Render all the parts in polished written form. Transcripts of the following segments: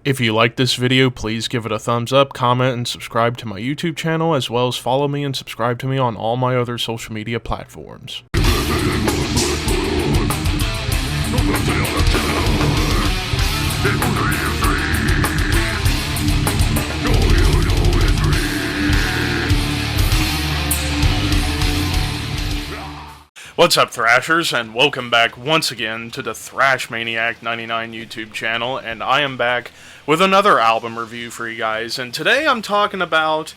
If you like this video, please give it a thumbs up, comment, and subscribe to my YouTube channel, as well as follow me and subscribe to me on all my other social media platforms. What's up, Thrashers, and welcome back once again to the Thrash Maniac 99 YouTube channel, and I am back with another album review for you guys, and today I'm talking about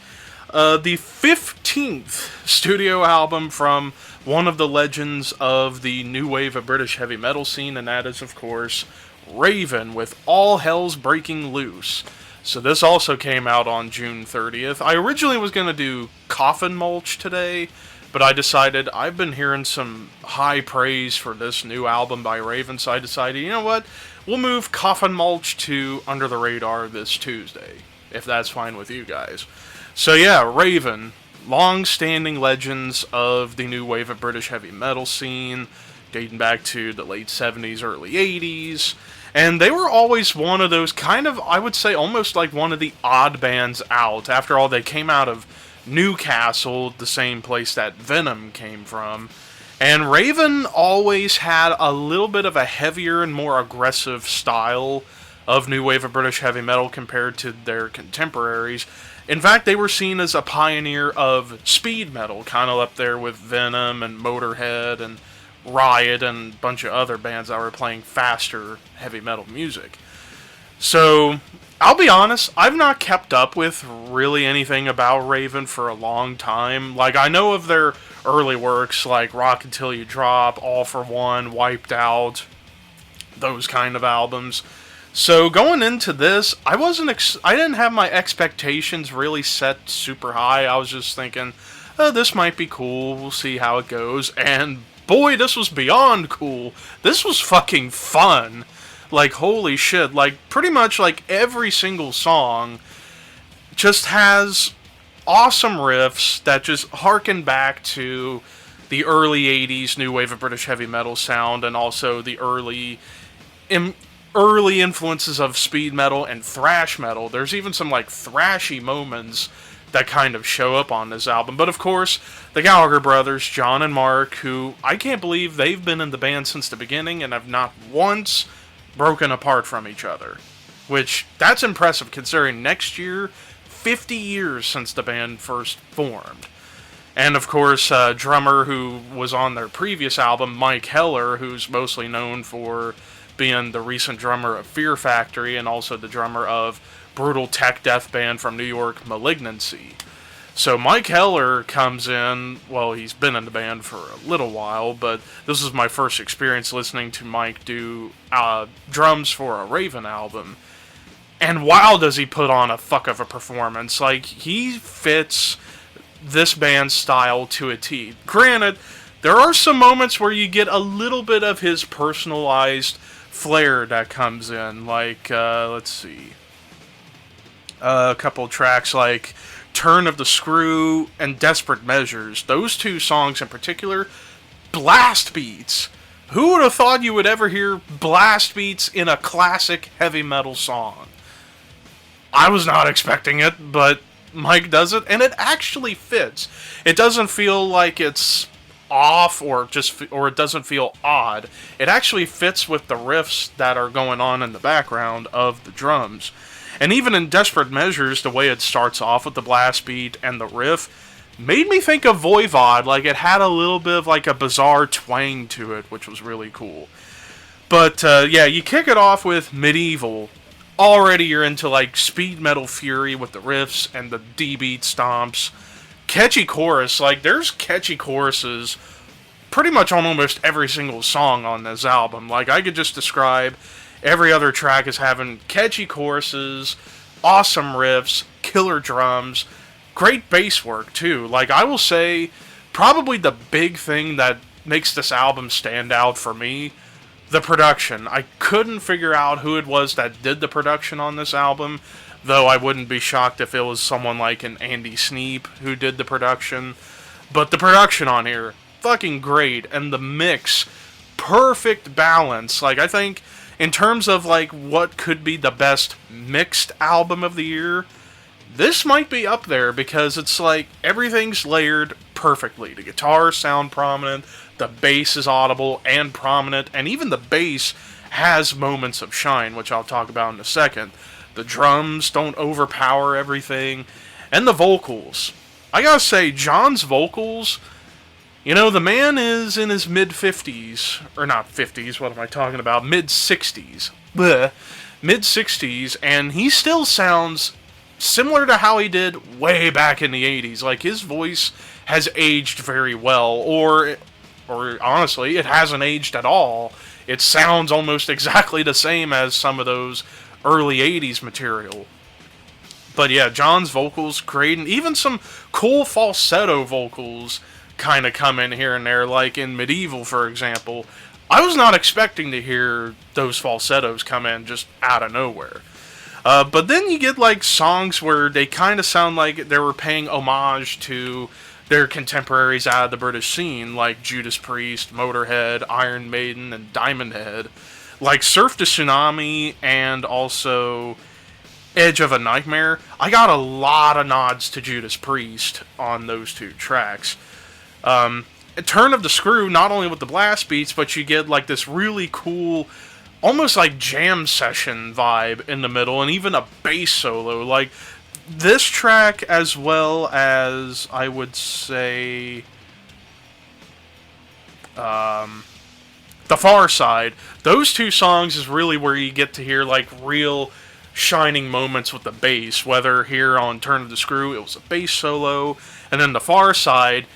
the 15th studio album from one of the legends of the new wave of British heavy metal scene, and that is, of course, Raven with All Hell's Breaking Loose. So this also came out on June 30th. I originally was going to do Coffin Mulch today, but I decided I've been hearing some high praise for this new album by Raven, so I decided, you know what, we'll move Coffin Mulch to Under the Radar this Tuesday, if that's fine with you guys. So yeah, Raven, long-standing legends of the new wave of British heavy metal scene, dating back to the late 70s, early 80s, and they were always one of those kind of, I would say, almost like one of the odd bands out. After all, they came out of Newcastle, the same place that Venom came from, and Raven always had a little bit of a heavier and more aggressive style of new wave of British heavy metal compared to their contemporaries. In fact, they were seen as a pioneer of speed metal, kind of up there with Venom and Motorhead and Riot and a bunch of other bands that were playing faster heavy metal music. So I'll be honest, I've not kept up with really anything about Raven for a long time. Like, I know of their early works, like Rock Until You Drop, All For One, Wiped Out, those kind of albums. So going into this, I didn't have my expectations really set super high. I was just thinking, oh, this might be cool, we'll see how it goes. And boy, this was beyond cool. This was fucking fun. Like, holy shit, like, pretty much, like, every single song just has awesome riffs that just harken back to the early 80s new wave of British heavy metal sound, and also the early influences of speed metal and thrash metal. There's even some, like, thrashy moments that kind of show up on this album. But, of course, the Gallagher brothers, John and Mark, who I can't believe they've been in the band since the beginning and have not once broken apart from each other, which, that's impressive considering next year, 50 years since the band first formed. And of course, drummer who was on their previous album, Mike Heller, who's mostly known for being the recent drummer of Fear Factory and also the drummer of brutal tech death band from New York, Malignancy. So Mike Heller comes in, well, he's been in the band for a little while, but this is my first experience listening to Mike do drums for a Raven album. And wow, does he put on a fuck of a performance. Like, he fits this band's style to a T. Granted, there are some moments where you get a little bit of his personalized flair that comes in. Like, let's see, a couple tracks like Turn of the Screw and Desperate Measures. Those two songs in particular, blast beats. Who would have thought you would ever hear blast beats in a classic heavy metal song? I was not expecting it, but Mike does it, and it actually fits. It doesn't feel like it's off or it doesn't feel odd. It actually fits with the riffs that are going on in the background of the drums. And even in Desperate Measures, the way it starts off with the blast beat and the riff made me think of Voivod. Like, it had a little bit of like a bizarre twang to it, which was really cool. But yeah, you kick it off with Medieval. Already you're into like speed metal fury with the riffs and the D-beat stomps. Catchy chorus. Like, there's catchy choruses pretty much on almost every single song on this album. Like, I could just describe every other track as having catchy choruses, awesome riffs, killer drums, great bass work too. Like, I will say, probably the big thing that makes this album stand out for me, the production. I couldn't figure out who it was that did the production on this album, though I wouldn't be shocked if it was someone like an Andy Sneap who did the production. But the production on here, fucking great, and the mix, perfect balance. Like, I think in terms of like what could be the best mixed album of the year, this might be up there because it's like everything's layered perfectly. The guitars sound prominent, the bass is audible and prominent, and even the bass has moments of shine, which I'll talk about in a second. The drums don't overpower everything, and the vocals. I gotta say, John's vocals, you know, the man is in his mid-50s, or not 50s, what am I talking about, mid-60s. Mid-60s, and he still sounds similar to how he did way back in the 80s. Like, his voice has aged very well, or honestly, it hasn't aged at all. It sounds almost exactly the same as some of those early 80s material. But yeah, John's vocals great, and even some cool falsetto vocals kind of come in here and there, like in Medieval, for example. I was not expecting to hear those falsettos come in just out of nowhere. But then you get like songs where they kind of sound like they were paying homage to their contemporaries out of the British scene, like Judas Priest, Motorhead, Iron Maiden, and Diamond Head. Like Surf to Tsunami and also Edge of a Nightmare. I got a lot of nods to Judas Priest on those two tracks. Turn of the Screw, not only with the blast beats, but you get like this really cool, almost like jam session vibe in the middle, and even a bass solo. Like this track, as well as I would say The Far Side, those two songs is really where you get to hear like real shining moments with the bass. Whether here on Turn of the Screw it was a bass solo, and then The Far Side,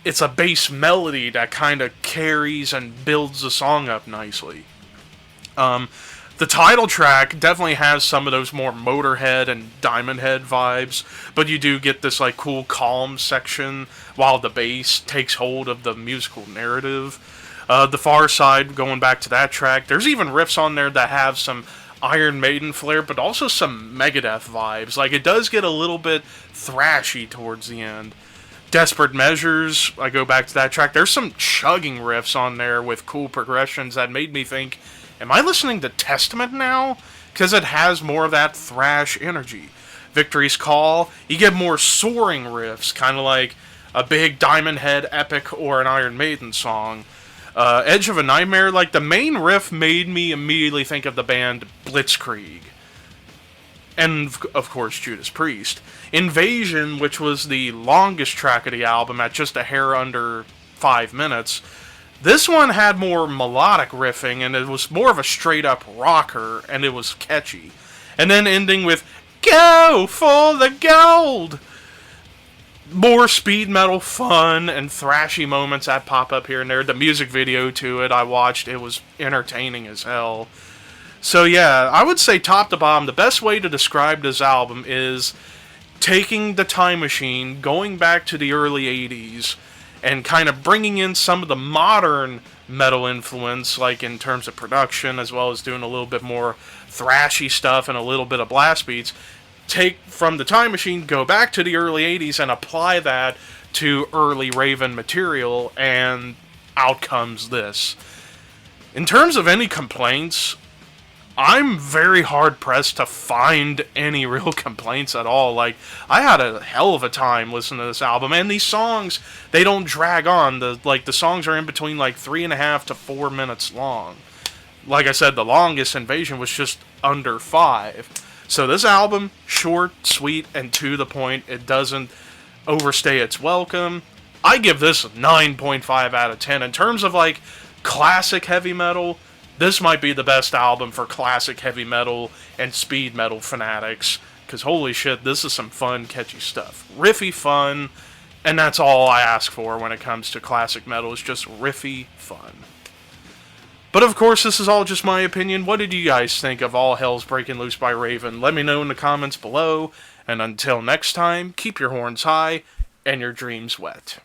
it's a bass melody that kind of carries and builds the song up nicely. The title track definitely has some of those more Motorhead and Diamond Head vibes, but you do get this like cool calm section while the bass takes hold of the musical narrative. The Far Side, going back to that track, there's even riffs on there that have some Iron Maiden flair, but also some Megadeth vibes. Like, it does get a little bit thrashy towards the end. Desperate Measures, I go back to that track, there's some chugging riffs on there with cool progressions that made me think, am I listening to Testament now? Because it has more of that thrash energy. Victory's Call, you get more soaring riffs, kind of like a big Diamond Head epic or an Iron Maiden song. Edge of a Nightmare, like the main riff made me immediately think of the band Blitzkrieg. And, of course, Judas Priest. Invasion, which was the longest track of the album at just a hair under 5 minutes, this one had more melodic riffing, and it was more of a straight-up rocker, and it was catchy. And then ending with, Go for the Gold! More speed metal fun and thrashy moments that pop up here and there. The music video to it I watched, it was entertaining as hell. So yeah, I would say top to bottom, the best way to describe this album is taking the time machine, going back to the early 80s, and kind of bringing in some of the modern metal influence, like in terms of production, as well as doing a little bit more thrashy stuff and a little bit of blast beats. Take from the time machine, go back to the early 80s, and apply that to early Raven material, and out comes this. In terms of any complaints, I'm very hard-pressed to find any real complaints at all. Like, I had a hell of a time listening to this album, and these songs, they don't drag on. The songs are in between, like, 3.5 to 4 minutes long. Like I said, the longest, Invasion, was just under 5. So this album, short, sweet, and to the point. It doesn't overstay its welcome. I give this a 9.5 out of 10. In terms of, like, classic heavy metal, this might be the best album for classic heavy metal and speed metal fanatics. Because holy shit, this is some fun, catchy stuff. Riffy fun, and that's all I ask for when it comes to classic metal, is just riffy fun. But of course, this is all just my opinion. What did you guys think of All Hell's Breaking Loose by Raven? Let me know in the comments below. And until next time, keep your horns high and your dreams wet.